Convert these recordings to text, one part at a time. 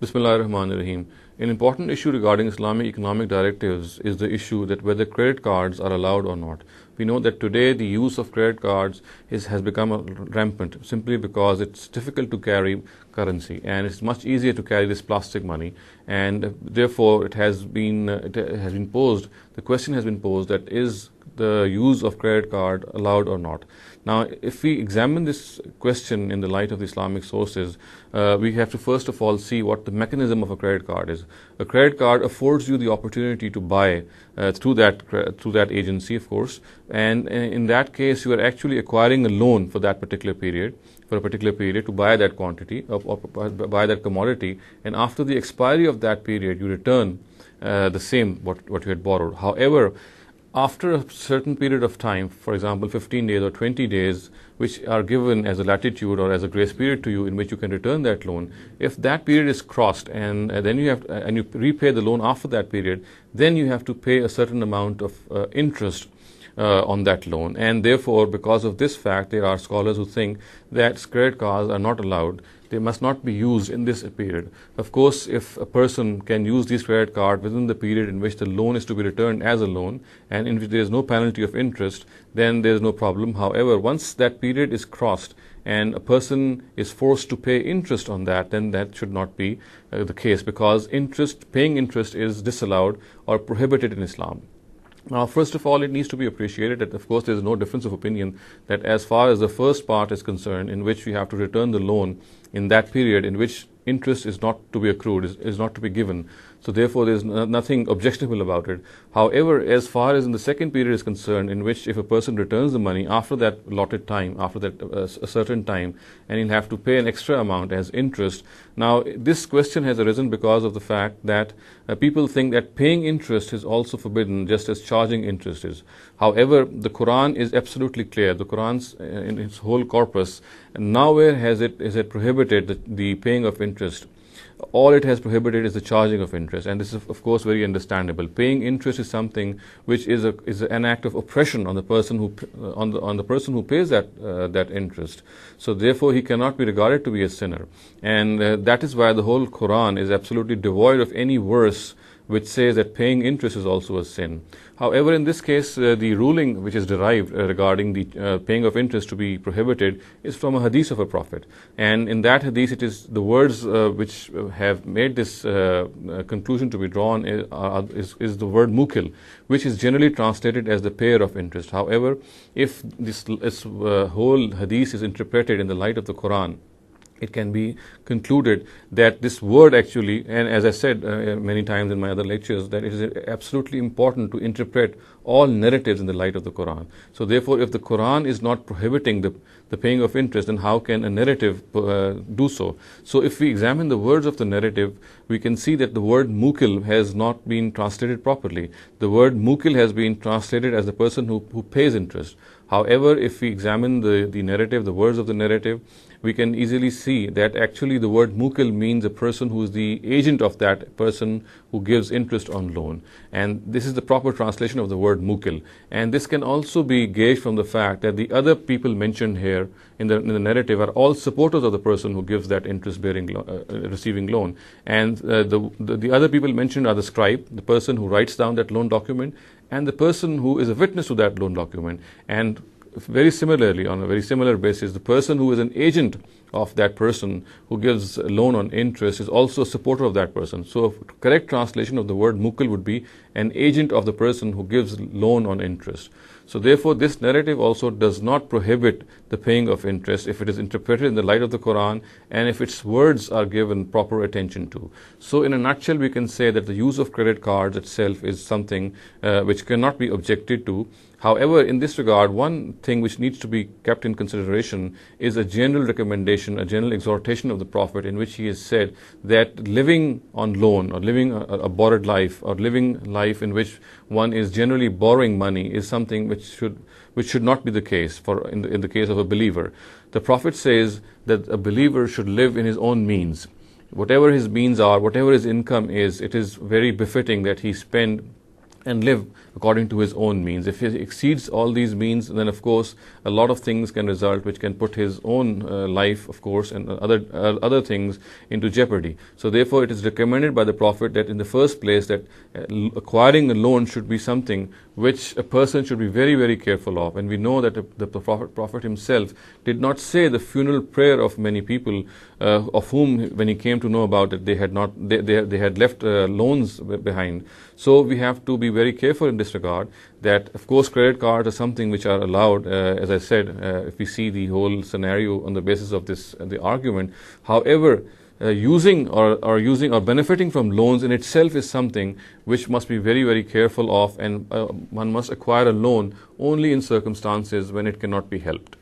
Bismillahir Rahmanir Rahim. An important issue regarding Islamic economic directives is the issue that whether credit cards are allowed or not. We know that today the use of credit cards has become rampant simply because it's difficult to carry currency and it's much easier to carry this plastic money, and therefore it has been posed, the question has been posed, that is the use of credit card allowed or not. Now, if we examine this question in the light of the Islamic sources, we have to first of all see what the mechanism of a credit card is. A credit card affords you the opportunity to buy through that agency, of course, and in that case, you are actually acquiring a loan for that particular period, to buy that quantity or buy that commodity, and after the expiry of that period, you return the same what you had borrowed. However, after a certain period of time, for example 15 days or 20 days, which are given as a latitude or as a grace period to you in which you can return that loan, if that period is crossed and then you repay the loan after that period, then you have to pay a certain amount of interest on that loan. And therefore, because of this fact, there are scholars who think that credit cards are not allowed. They must not be used in this period. Of course, if a person can use this credit card within the period in which the loan is to be returned as a loan and in which there is no penalty of interest, then there is no problem. However, once that period is crossed and a person is forced to pay interest on that, then that should not be the case, because paying interest is disallowed or prohibited in Islam. Now, first of all, it needs to be appreciated that, of course, there is no difference of opinion that as far as the first part is concerned, in which we have to return the loan in that period in which interest is not to be accrued, is not to be given. So therefore, there is nothing objectionable about it. However, as far as in the second period is concerned, in which if a person returns the money after that allotted time, after that a certain time, and he'll have to pay an extra amount as interest. Now, this question has arisen because of the fact that people think that paying interest is also forbidden, just as charging interest is. However, the Quran is absolutely clear. The Quran's in its whole corpus, nowhere is it prohibited the paying of interest. All it has prohibited is the charging of interest, and this is of course very understandable. Paying interest is something which is an act of oppression on the person who pays that interest. So therefore, he cannot be regarded to be a sinner, and that is why the whole Quran is absolutely devoid of any verse which says that paying interest is also a sin. However, in this case, the ruling which is derived regarding the paying of interest to be prohibited is from a hadith of a prophet. And in that hadith, it is the words which have made this conclusion to be drawn is the word mukil, which is generally translated as the payer of interest. However, if this whole hadith is interpreted in the light of the Quran, it can be concluded that this word actually, and as I said many times in my other lectures, that it is absolutely important to interpret all narratives in the light of the Quran. So therefore, if the Quran is not prohibiting the paying of interest, then how can a narrative do so? So if we examine the words of the narrative, we can see that the word mukil has not been translated properly. The word mukil has been translated as the person who pays interest. However, if we examine the narrative, the words of the narrative, we can easily see that actually the word mukil means a person who is the agent of that person who gives interest on loan. And this is the proper translation of the word mukil. And this can also be gauged from the fact that the other people mentioned here in the narrative are all supporters of the person who gives that receiving loan. And the other people mentioned are the scribe, the person who writes down that loan document, and the person who is a witness to that loan document. And very similarly, on a very similar basis, the person who is an agent of that person who gives a loan on interest is also a supporter of that person. So a correct translation of the word mukil would be an agent of the person who gives loan on interest. So therefore, this narrative also does not prohibit the paying of interest if it is interpreted in the light of the Quran and if its words are given proper attention to. So in a nutshell, we can say that the use of credit cards itself is something which cannot be objected to. However, in this regard, one thing which needs to be kept in consideration is a general recommendation, a general exhortation of the Prophet, in which he has said that living on loan or living a borrowed life or living life in which one is generally borrowing money is something which should not be the case in the case of a believer. The Prophet says that a believer should live in his own means. Whatever his means are, whatever his income is, it is very befitting that he spend and live according to his own means. If he exceeds all these means, then of course a lot of things can result which can put his own life, of course, and other things into jeopardy. So therefore it is recommended by the Prophet that in the first place that acquiring a loan should be something which a person should be very, very careful of. And we know that the Prophet himself did not say the funeral prayer of many people of whom, when he came to know about it, they had left loans behind. So we have to be very careful in this regard, that of course credit cards are something which are allowed, as I said, if we see the whole scenario on the basis of the argument. However, using or benefiting from loans in itself is something which must be very, very careful of, and one must acquire a loan only in circumstances when it cannot be helped.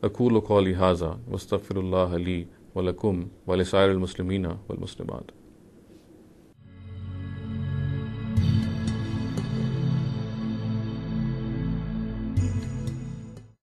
أقول قولي هذا واستغفر الله لي ولكم ولسائر المسلمين والمسلمات.